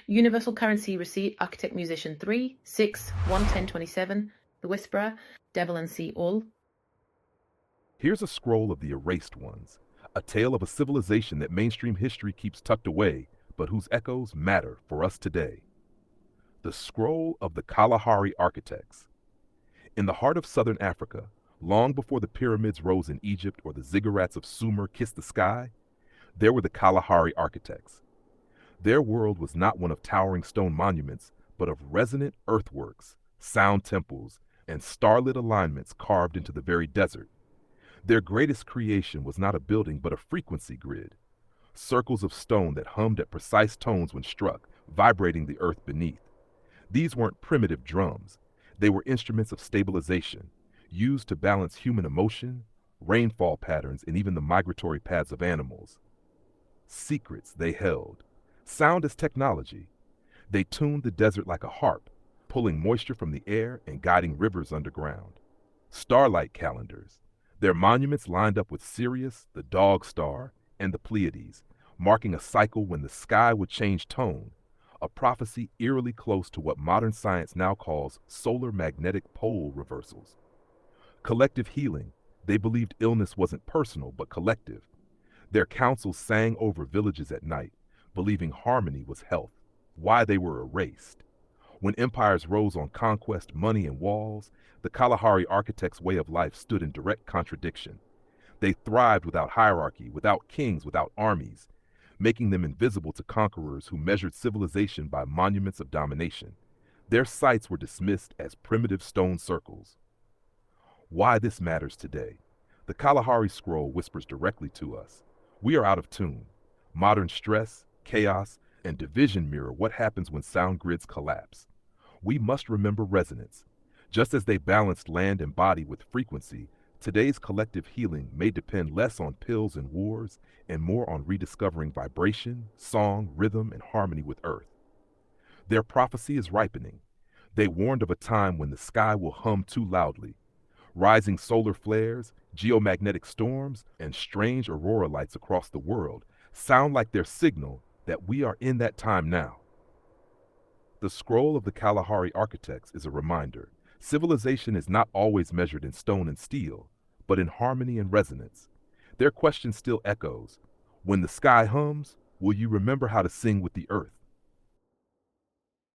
Universal Currency Receipt, Architect Musician 3, 6, 11027, The Whisperer, Devalan C. Ahll. Here's a scroll of the erased ones, a tale of a civilization that mainstream history keeps tucked away, but whose echoes matter for us today. The Scroll of the Kalahari Architects. In the heart of southern Africa, long before the pyramids rose in Egypt or the ziggurats of Sumer kissed the sky, there were the Kalahari architects. Their world was not one of towering stone monuments, but of resonant earthworks, sound temples, and starlit alignments carved into the very desert. Their greatest creation was not a building but a frequency grid, circles of stone that hummed at precise tones when struck, vibrating the earth beneath. These weren't primitive drums. They were instruments of stabilization, used to balance human emotion, rainfall patterns, and even the migratory paths of animals. Secrets they held. Sound as technology. They tuned the desert like a harp, pulling moisture from the air and guiding rivers underground. Starlight calendars. Their monuments lined up with Sirius, the Dog Star, and the Pleiades, marking a cycle when the sky would change tone, a prophecy eerily close to what modern science now calls solar magnetic pole reversals. Collective healing. They believed illness wasn't personal but collective. Their councils sang over villages at night, believing harmony was health, why they were erased. When empires rose on conquest, money, and walls, the Kalahari architects' way of life stood in direct contradiction. They thrived without hierarchy, without kings, without armies, making them invisible to conquerors who measured civilization by monuments of domination. Their sites were dismissed as primitive stone circles. Why this matters today. The Kalahari scroll whispers directly to us. We are out of tune. Modern stress, chaos, and division mirror what happens when sound grids collapse. We must remember resonance. Just as they balanced land and body with frequency, today's collective healing may depend less on pills and wars and more on rediscovering vibration, song, rhythm, and harmony with Earth. Their prophecy is ripening. They warned of a time when the sky will hum too loudly. Rising solar flares, geomagnetic storms, and strange aurora lights across the world sound like their signal that we are in that time now. The Scroll of the Kalahari Architects is a reminder. Civilization is not always measured in stone and steel, but in harmony and resonance. Their question still echoes. When the sky hums, will you remember how to sing with the earth?